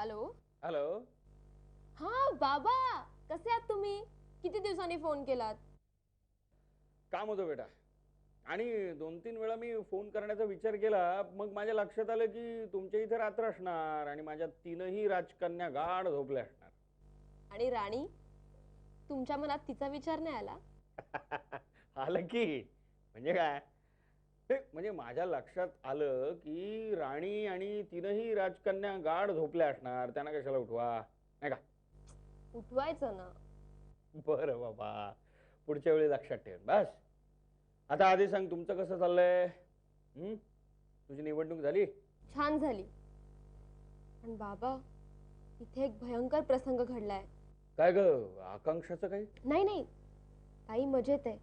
Hello. Hello. हा बाबा, कसे आहात तुम्ही? किती दिवसांनी फोन केलात? काम होतं बेटा, आणि 2-3 वेळा मी फोन करण्याचा विचार केला. मग माझ्या लक्षात आलं की तुमच्या इथे रात्र असणार आणि माझ्या 3ही राजकन्या गाढ झोपल्या असणार. आणि राणी, तुमच्या मनात तिचा विचार नाही आला? आलं की. म्हणजे काय? म्हणजे माझ्या लक्षात आलं की राणी आणि 3ही राजकन्या गाढ झोपल्या असणार, त्यांना कशाला उठवा, नाही का? उठवायचं ना. बरं बाबा, पुढच्या वेळी लक्षात ठेव बस. आता आधी सांग, तुमचं कसं चाललंय? तुझी निवडणूक झाली? छान झाली. पण बाबा, इथे एक भयंकर प्रसंग घडलाय. काय ग, आकांक्षाचं काही? नाही नाही, काही मजेत आहे.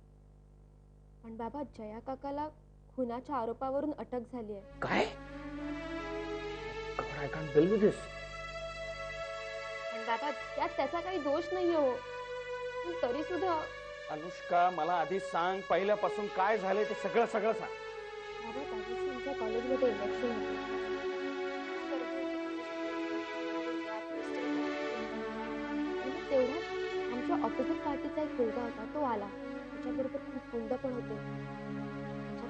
पण बाबा, जया काकाला खुनाच्या आरोपावरून अटक झाली आहे. काय? आय कांट बिलीव्ह दिस. पण बाबा, त्यात त्याचा काही दोष नाहीये हो. पण तरी सुद्धा अनुष्का, मला आधी सांग, पहिल्यापासून काय झालंय ते सगळं सगळं सांग. बाबा, त्या दिवशी आमच्या कॉलेजमध्ये इलेक्शन होतं. तेवढ्यात आमच्या ऑपोजिट पार्टीचा एक मुलगा होता, तो आला. त्याच्याबरोबर खूप गुंड पण होते.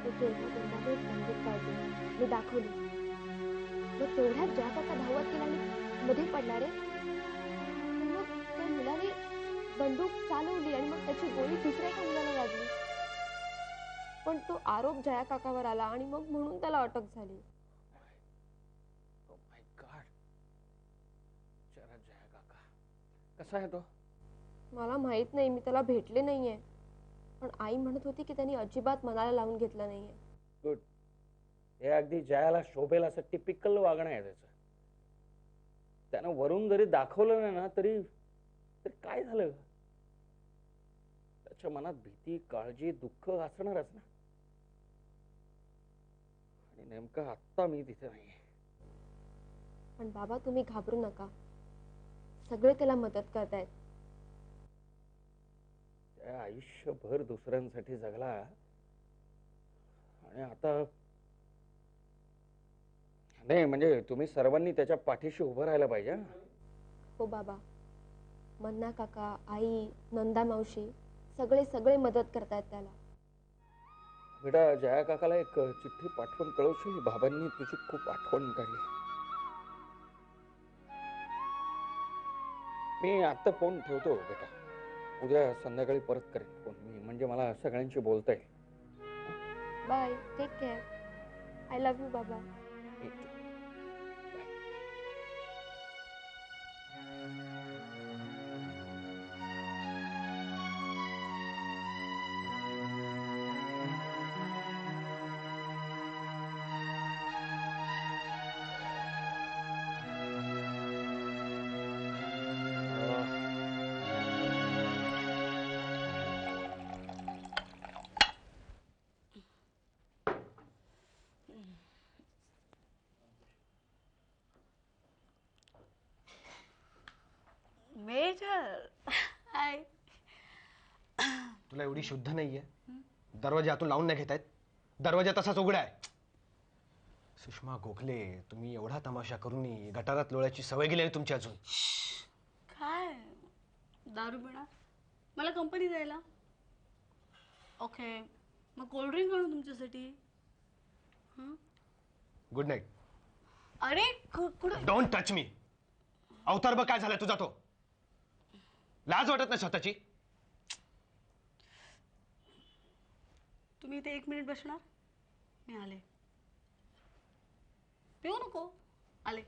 त्याच्यापैकी एका गुंडाने एक बंदूक काढली आणि दाखवली. मग तेवढ्यात जया काका धावत गेला आणि मध्ये पडला रे. मग त्या मुलाने बंदूक चालवली आणि मग त्याची गोळी दुसऱ्या एका मुलाला लागली. पण तो आरोप जया काकावर आला आणि मग म्हणून त्याला अटक झाली. Oh my God. जरा जया काका कसा आहे तो? मला माहित नाही, मी त्याला भेटले नाहीये. पण आई म्हणत होती की त्यांनी अजिबात मनाला लावून घेतलं नाहीये. गुड. हे अगदी जयाला शोभेल असं टिपिकल वागणं आहे त्याचं. त्यानं वरून जरी दाखवलं नाही ना तरी काय झालं? त्याच्या मनात भीती, काळजी, दुःख असणारच ना. आणि नेमकं आत्ता मी तिथे नाहीये. पण बाबा, तुम्ही घाबरू नका. सगळे त्याला मदत करतायत. त्या आयुष्यभर दुसऱ्यांसाठी जगला आणि आता नाही, म्हणजे तुम्ही सर्वांनी त्याच्या पाठीशी उभं राहायला पाहिजे. हो बाबा, मन्ना काका, आई, नंदा मावशी सगळे सगळे मदत करतायत त्याला. बेटा, जया काकाला एक चिठ्ठी पाठवून कळवशील? बाबांनी तुझी खूप आठवण काढली. मी आता फोन ठेवतो बेटा. उद्या संध्याकाळी परत करेन फोन मी, म्हणजे मला सगळ्यांशी बोलता येईल. Bye, take care. I love you बाबा. Major, hi. तुला एवढी शुद्ध नाहीये? दरवाजा आतून लावून नाही घेतायत? दरवाजा तसाच उघडा आहे. सुषमा गोखले, तुम्ही एवढा तमाशा करूनही गटारात लोळ्याची सवय गेली आहे तुमची अजून. काय दारू पिणार? मला कंपनी द्यायला? ओके, मग कोल्ड्रिंक आणू तुमच्यासाठी? Good night. अरे कुठं? डोंट टच मी. अवतार बघ काय झालाय तुझा तो. लाज वाटत नाही स्वतःची? तुम्ही इथे 1 मिनिट बसणार? मी आले. पिऊ नको, आले.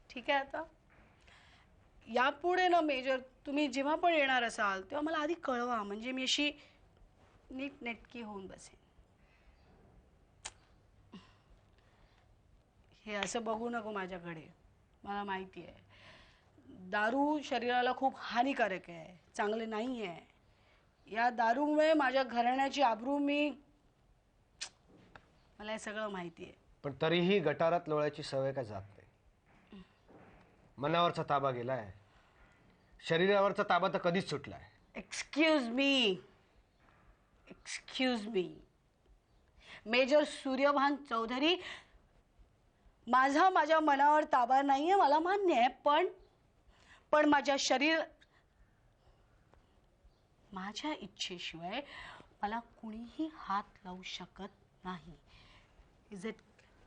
ठीक आहे. आता यापुढे ना मेजर, तुम्ही जेव्हा पण येणार असाल तेव्हा मला आधी कळवा, म्हणजे मी अशी नीट नेटकी होऊन बसेन. हे असं बघू नको माझ्याकडे, मला माहिती आहे. दारू शरीराला खूप हानिकारक आहे, चांगले नाही आहे. या दारूमुळे माझ्या घराण्याची आबरू मला हे सगळं माहिती आहे. पण तरीही गटारात लोळायची सवय काय जात नाही. मनावरचा ताबा गेलाय, शरीरावरचा ताबा तर कधीच सुटलाय. Excuse me major Suryabhan Chaudhary, माझ्या मनावर ताबा नाहीये, मला मान्य आहे. पण माझ्या इच्छेशिवाय मला कुणीही हात लावू शकत नाही. इज इट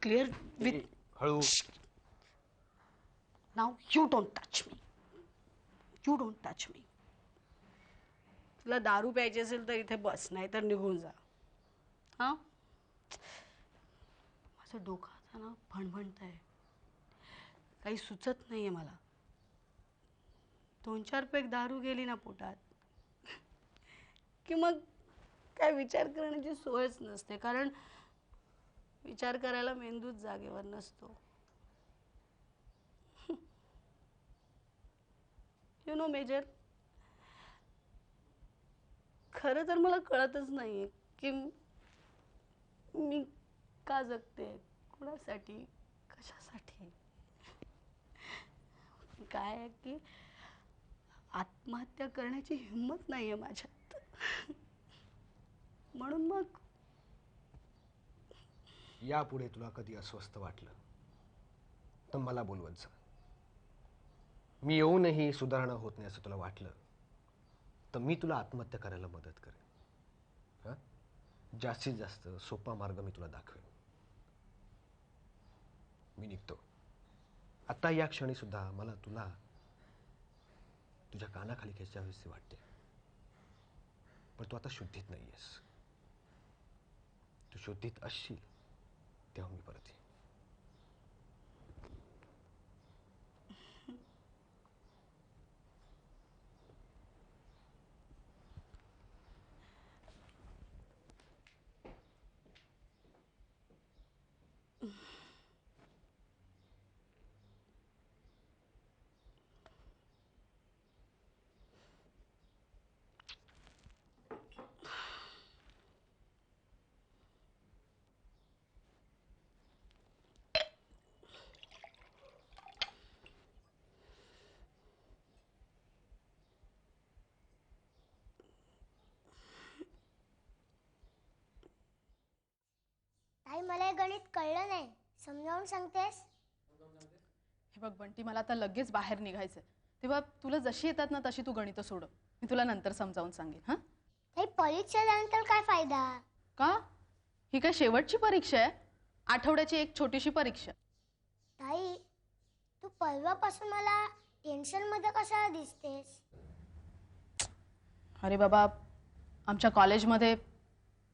क्लिअर विथ हळू. नाव? You don't touch me. तुला दारू प्यायची असेल तर इथे बस, नाही तर निघून जा. हा, माझं डोकं आता ना भणभणत आहे, काही सुचत नाहीये मला. 2-4 पेग दारू गेली ना पोटात की मग काय विचार करण्याची सोयच नसते, कारण विचार करायला मेंदूच जागेवर नसतो. यु नो मेजर, खरं तर मला कळतच नाहीये की मी का जगते, कुणासाठी, कशासाठी. काय आहे की आत्महत्या करण्याची हिंमत नाहीये माझ्यात. म्हणून मग यापुढे तुला कधी अस्वस्थ वाटलं तर मला बोलवत जा. मी येऊनही सुधारणा होत नाही असं तुला वाटलं तर मी तुला आत्महत्या करायला मदत करेन. हा, जास्तीत जास्त सोपा मार्ग मी तुला दाखवेन. मी निघतो. आता या क्षणी सुद्धा मला तुला तुझ्या कानाखाली खेचावीशी वाटते, पण तू आता शुद्धीत नाहीयेस. तू शुद्धीत असशील तेव्हा मी परत येईन. ताई, मला हे गणित कळलं नाही, समजावून सांगतेस? हे बघ बंटी, मला आता लगेच बाहेर निघायचंय, तेव्हा तुला जशी येतात ना तशी तू गणितं सोडव. मी तुला नंतर समजावून सांगेन. हा ताई, परीक्षा झाल्यानंतर काय फायदा? का? ही काय शेवटची परीक्षा आहे? आठवड्याची एक छोटीशी परीक्षा. ताई, तू परवापासून मला टेन्शन मध्ये कशाला दिसतेस? अरे बाबा, आमच्या कॉलेजमध्ये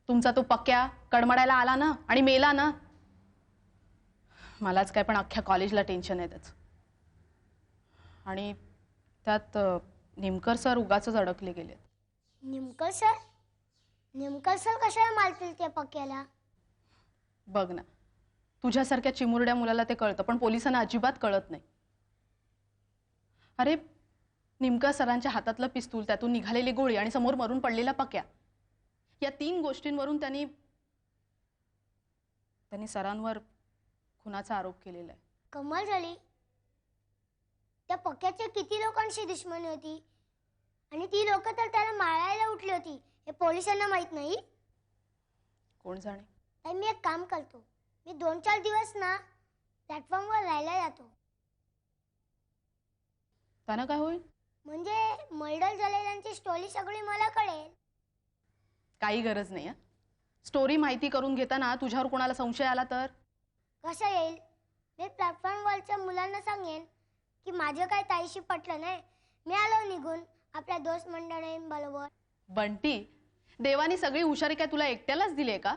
तुमचा तो पक्क्या कडमडायला आला ना आणि मेला ना. मलाच काय पण अख्ख्या कॉलेजला टेन्शन आहे त्याचं. आणि त्यात निमकर सर उगाचच अडकले गेले. निमकर सर? निमकर सर कशाला मारतील त्या पक्क्याला? बघ ना, तुझ्यासारख्या चिमुरड्या मुलाला ते कळतं, पण पोलिसांना अजिबात कळत नाही. अरे, निमकर सरांच्या हातातलं पिस्तूल, त्यातून निघालेली गोळी आणि समोर मरून पडलेला पक्या, या 3 गोष्टींवरून त्यांनी सरांवर खुनाचा आरोप केलेला आहे. कमाल झाली. त्या पक्क्याच्या किती लोकांशी दुश्मनी होती आणि ती लोक तर त्याला मारायला उठली होती, हे पोलिसांना माहित नाही? कोण जाणे. ताई, मी एक काम करतो, मी 2-4 दिवस ना प्लॅटफॉर्मवर राहायला जातो. त्यानं काय होईल? म्हणजे मर्डर झालेल्यांची स्टोरी सगळी मला कळेल. काही गरज नाही. स्टोरी माहिती करून घेताना तुझ्यावर कोणाला संशय आला तर? कसं येईल? मी प्लॅटफॉर्मवरच्या मुलांना सांगेन की माझं काय ताईशी पटलं नाही, मी आलो निघून आपल्या दोस्त मंडळींबरोबर. बंटी, देवानी सगळी हुशारी काय तुला एकट्यालाच दिली आहे का?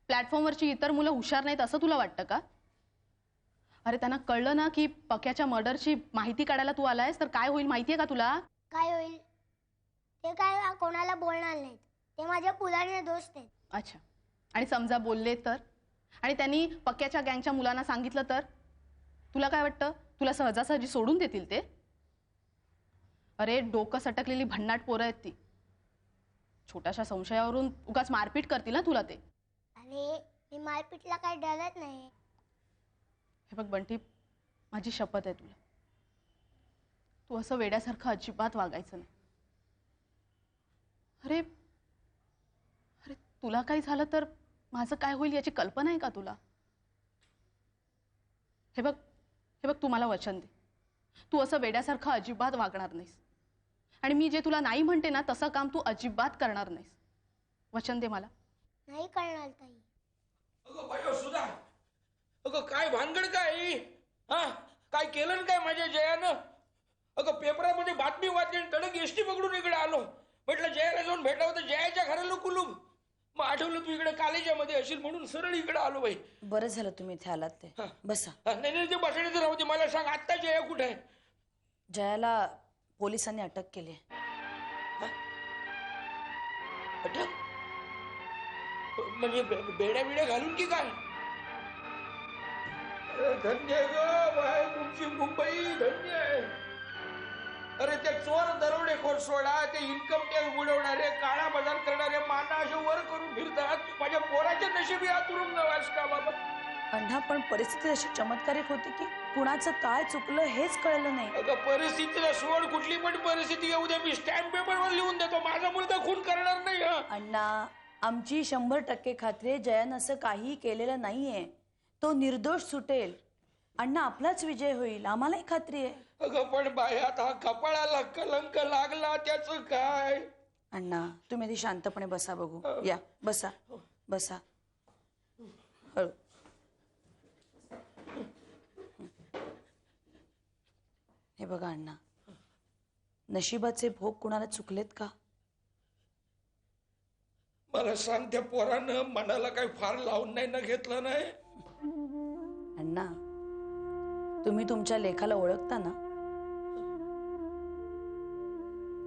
प्लॅटफॉर्मवरची इतर मुलं हुशार नाहीत असं तुला वाटतं का? अरे, त्यांना कळलं ना की पक्याच्या मर्डरची माहिती काढायला तू आलायस तर काय होईल माहितीये का तुला? काय होईल? ते काय कोणाला बोलणार नाहीत, ते माझ्या पुराणे दोस्त आहेत. अच्छा, आणि समजा बोलले तर? आणि त्यांनी पक्याच्या गँगच्या मुलांना सांगितलं तर? तुला काय वाटतं, तुला सहजासहजी सोडून देतील ते? अरे डोकं सटकलेली भन्नाट पोरं आहेत ती. छोट्याशा संशयावरून उगाच मारपीट करतील ना तुला ते. अरे मी मारपीटला काही डरत नाही. हे बघ बंटी, माझी शपथ आहे तुला, तू असं वेड्यासारखं अजिबात वागायचं नाही. अरे अरे तुला काही झालं तर माझं काय होईल याची कल्पना आहे का तुला? हे बघ तू मला वचन दे, तू असं वेड्यासारखं अजिबात वागणार नाहीस. आणि मी जे तुला नाही म्हणते ना तसं काम तू अजिबात करणार नाहीस. वचन दे मला. नाही करणार ताई. अगं बायो सुधा, अगं काय भानगड काय हा? काय केलं ना काय माझ्या जयानं? अगं पेपरामध्ये बातमी वाचली आणि तडक एसटी पकडून इकडे आलो. म्हटलं जयाला जाऊन भेटावं तर जयाच्या घराला कुलूप. मग आठवलं तू इकडे कॉलेजामध्ये असेल म्हणून सरळ इकडे आलो बाई. बरं झालं तुम्ही इथे आलात ते. बसा. नाही ते बसण्याचं राहू दे. मला सांग आत्ता जया कुठे आहे? जयाला पोलिसांनी अटक केली आहे. अटक म्हणजे बेड्या बिड्या घालून की काय? धन्य ग बाय तुमची मुंबई, धन्य आहे. अरे ते चोर दरोडेखोर सोडा, ते इन्कम टॅक्स बुडवणारे, काळा बाजार करणारे माना असे वर करून फिरतात. माझ्या पोराच्या नशिबी हा तुरुंगवास का बाबा? अण्णा पण परिस्थिती अशी चमत्कारिक होती की कुणाचं काय चुकलं हेच कळलं नाही. अगं परिस्थितीला सोड, कुठली पण परिस्थिती येऊ दे, मी स्टॅम्प पेपरवर लिहून देतो माझा मुलगा खून करणार नाही. अण्णा आमची 100% खात्री आहे, जयानं असं काही केलेलं नाहीये. तो निर्दोष सुटेल. अण्णा आपलाच विजय होईल, आम्हालाही खात्री आहे. अगं पण बायात हा कपाळाला कलंक लागला त्याचं काय? अण्णा तुम्ही आधी शांतपणे बसा बघू. या बसा बसा. हळू. हे बघा अण्णा, नशिबाचे भोग कुणाला चुकलेत का? मला सांग त्या पोरानं मनाला काही फार लावून नाही ना घेतलं नाही? अण्णा तुम्ही तुमच्या लेखाला ओळखता ना?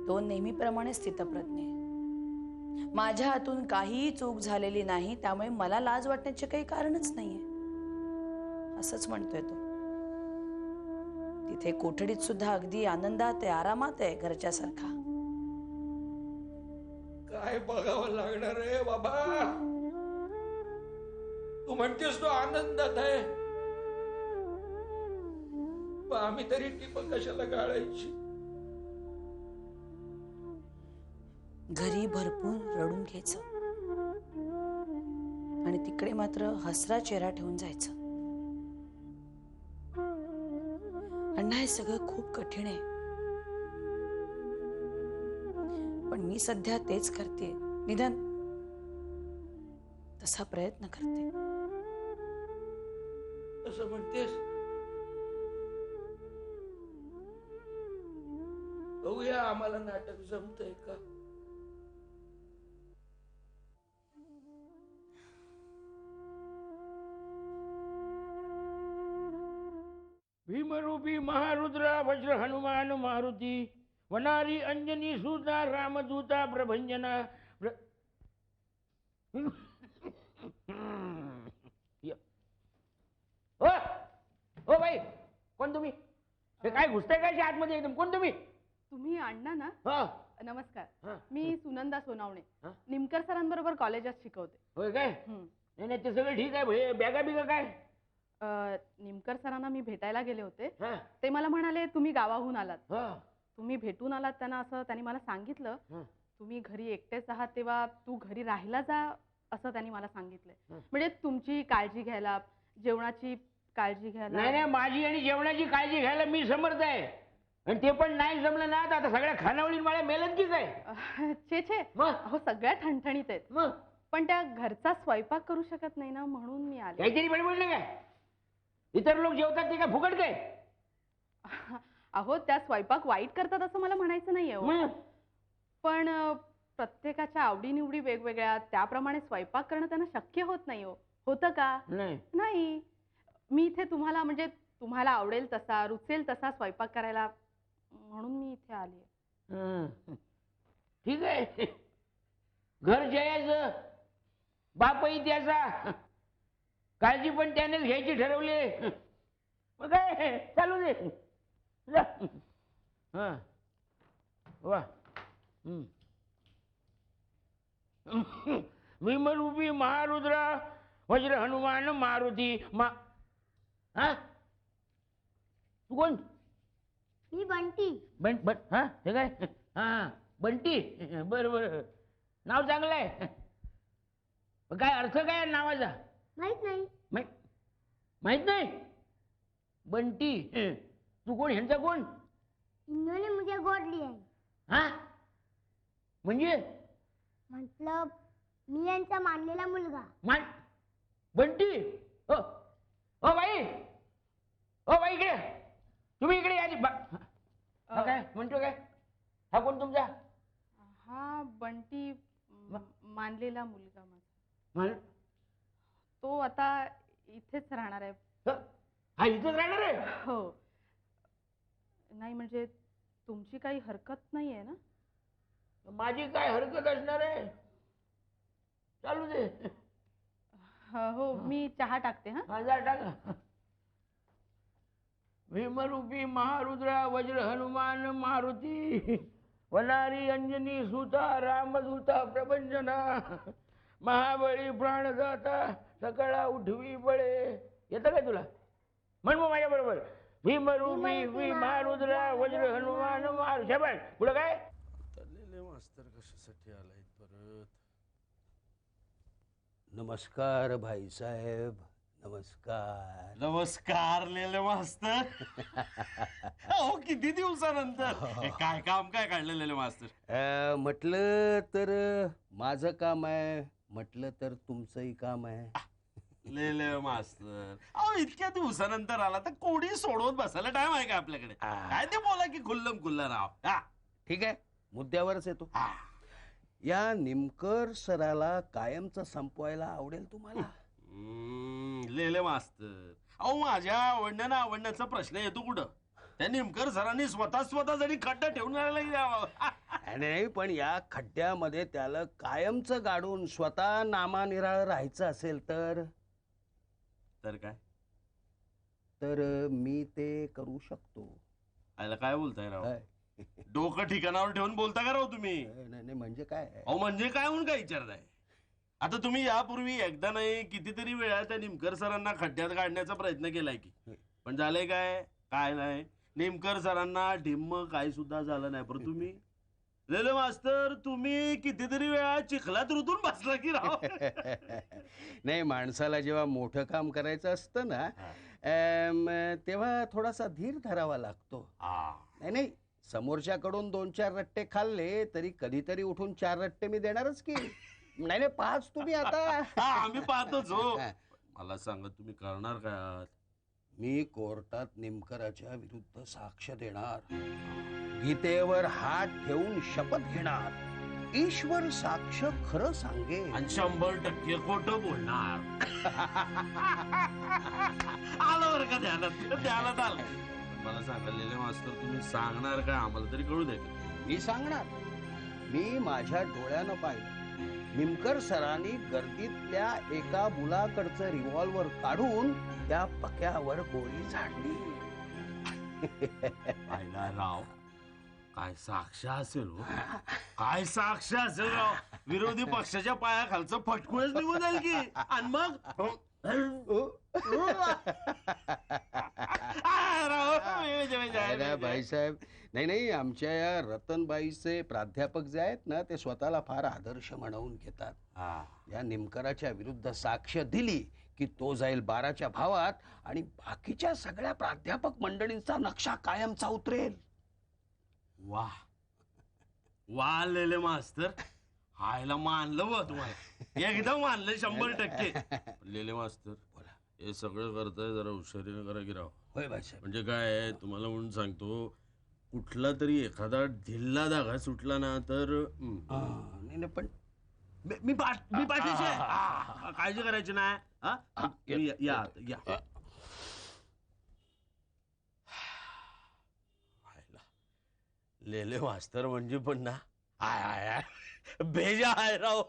तो नेहमीप्रमाणे स्थितप्रज्ञ आहे. माझ्या हातून काहीही चूक झालेली नाही, त्यामुळे मला लाज वाटण्याचे काही कारणच नाहीये असंच म्हणतोय तो. तिथे कोठडीत सुद्धा अगदी आनंदात आहे, आरामात आहे, घरच्यासारखा. काय बघावं लागणार आहे बाबा? तू म्हणतेस तो आनंदात आहे, आम्ही तरी टिप कशाला गाळायची? घरी भरपूर रडून घ्यायचं आणि तिकडे मात्र हसरा चेहरा ठेवून जायचं. अण्णा हे सगळं खूप कठीण आहे, पण मी सध्या तेच करते. निदान तसा प्रयत्न करते. असं म्हणतेस? बघूया आम्हाला नाटक जमतंय का? भीमरूपी महारुद्रा वज्र हनुमान मारुती वनारी अंजनी सुता रामदूता प्रभंजना ओ बाई, कोण तुम्ही? हे काय घुसताय काय आतमध्ये एकदम? कोण तुम्ही? तुम्ही अण्णा ना? हा नमस्कार, मी सुनंदा सोनावणे, निमकर सरांबरोबर कॉलेजात शिकवते. होय काय? नाही नाही ते सगळं ठीक आहे. बॅगा बिगा काय? निमकर सरांना मी भेटायला गेले होते. हा. ते मला म्हणाले तुम्ही गावाहून आलात, हा. तुम्ही भेटून आलात त्यांना, असं त्यांनी मला सांगितलं. हा. तुम्ही घरी एकटेच आहात तेव्हा तू घरी राहायला जा असं त्यांनी मला सांगितलंय. म्हणजे तुमची काळजी घ्यायला, जेवणाची काळजी घ्यायला. नाही नाही, माझी आणि जेवणाची काळजी घ्यायला मी समर्थ आहे. आणि ते पण नाही जमलं ना तर आता सगळ्या खानावळी मला मेलन की काय? छे छे, अहो सगळ्या ठणठणीत आहेत. मग पण त्या घरचा स्वयंपाक करू शकत नाही ना, म्हणून मी आले. काहीतरी बडबड नाही काय? इतर लोक जेवतात ते काय फुकट काय? अहो त्या स्वयंपाक वाईट करतात असं मला म्हणायचं नाहीये, पण प्रत्येकाच्या आवडीनिवडी वेगवेगळ्या, त्याप्रमाणे स्वयंपाक करणं त्यांना शक्य होत नाही. होतं का? नाही. मी इथे तुम्हाला, म्हणजे तुम्हाला आवडेल तसा, रुचेल तसा स्वयंपाक करायला, म्हणून मी इथे आली. ठीक आहे. घर जयाचं, बापही त्याचा, काळजी पण त्यानेच घ्यायची ठरवली. मग काय चालू दे. वा भीमरूपी महारुद्रा वज्र हनुमान मारुती हा तू कोण? मी बंटी. हा हे काय हा बंटी बर बर नाव चांगलं आहे. काय अर्थ काय आहे नावाचा? माहित नाही. माहित नाही. बंटी तू कोण? ह्यांचा कोण? इन्होंने मुझे गोद लिया है. हा म्हणजे मतलब मी यांचा मानलेला मुलगा. बंटी ओ ओ बाई इकडे तुम्ही इकडे या. काय म्हणतो काय? हा कोण तुमचा? हा बंटी मानलेला मुलगा माझा. तो आता इथेच राहणार आहे. हा इथेच राहणार आहे? हो. नाही म्हणजे तुमची काही हरकत नाही आहे ना? माझी काय हरकत असणार आहे? चालू दे. हो मी चहा टाकते. हा जा टाका. भीमरूपी महारुद्रा वज्र हनुमान मारुती वनारी अंजनी सुता रामदूता प्रभंजना महाबळी प्राणदाता सकळा उठवी बळे. येतं काय तुला? म्हण मग माझ्या बरोबर. भीमरूपी महारुद्रा वज्र हनुमान मारुती. शाबास. पुढं काय? मास्तर कशासाठी आलाय परत? नमस्कार भाईसाहेब. नमस्कार. नमस्कार लेले मास्तर. हो किती दिवसानंतर. काय काम काय काढलं लेले मास्तर? म्हटलं तर माझं काम आहे, म्हटलं तर तुमचंही काम आहे. लेले मास्तर अहो इतक्या दिवसानंतर आला तर कोणी सोडवत बसायला टाइम आहे का आपल्याकडे? काय ते बोला की खुल्लम खुल्ला राव. ठीक आहे, मुद्द्यावरच येतो. या निमकर सराला कायमचं संपवायला आवडेल तुम्हाला? लेले मास्तर अहो माझ्या आवडण्या ना आवडण्याचा प्रश्न येतो कुठं? त्या निमकर सरांनी स्वतः जरी खड्डा ठेवून नाही, पण या खड्ड्यामध्ये त्याला कायमचं गाडून स्वतः नामानिराळ राहायचं असेल तर काय? तर मी ते करू शकतो. आयला काय बोलताय राव? डोकं ठिकाणावर ठेवून बोलता का राव तुम्ही? नाही म्हणजे काय? अहो म्हणजे काय म्हणून काय विचारताय? आता तुम्ही यापूर्वी एकदा नाही कितीतरी वेळा त्या निमकर सरांना खड्ड्यात काढण्याचा प्रयत्न केलाय की, पण झालंय काय? काय नाही. निमकर सरांना ढिम्म काय सुद्धा झालं नाही. पण तुम्ही लेले मास्तर तुम्ही कितीतरी वेळा चिखलात रुतून बसला की राव. नाही, माणसाला जेव्हा मोठं काम करायचं असतं ना तेव्हा थोडासा धीर धरावा लागतो. नाही, समोरच्याकडून 2-4 रट्टे खाल्ले तरी कधीतरी उठून 4 रट्टे मी देणारच की. नाही 5 तुम्ही आता. आम्ही पाहतोच हो. मला सांगा तुम्ही करणार काय? मी कोर्टात निमकराच्या विरुद्ध साक्ष देणार, गीतेवर हात ठेवून शपथ घेणार, ईश्वर साक्ष खरं सांगेल आणि 100% खोटं बोलणार. आलं बरं का ध्यानात आलं. मला सांगायले मास्तर तुम्ही सांगणार काय? आम्हाला तरी कळू दे. मी सांगणार. मी माझ्या डोळ्यानं पाहिलं. निमकर सरांनी गर्दीतल्या एका मुलाकडचं रिव्हॉल्वर काढून त्या पक्यावर गोळी झाडली. पाहिला राव काय साक्ष असेल हो? काय साक्ष असेल राव? विरोधी पक्षाच्या पायाखालचं फटकुळच निघून जाईल की. आणि मग भाईसाहेब, नाही, आमच्या या रतनबाईचे प्राध्यापक जे आहेत ना ते स्वतःला फार आदर्श म्हणवून घेतात. या निमकराच्या विरुद्ध साक्ष दिली की तो जाईल 12च्या भावात आणि बाकीच्या सगळ्या प्राध्यापक मंडळींचा नक्षा कायमचा उतरेल. वा लेले मास्तर, हायला मानलं बा तुम्हाला. एकदम मानलं 100%. लेले मास्तर हे सगळं करताय जरा हुशारीने करा की राव. होय भाईसाहेब. म्हणजे काय तुम्हाला म्हणून सांगतो, कुठला तरी एखादा ढिल्ला धागा सुटला ना तर नाही पण मी पाठीशी आहे. काळजी करायची नाही. या लेले मास्तर म्हणजे पण ना भेजा आहे राव.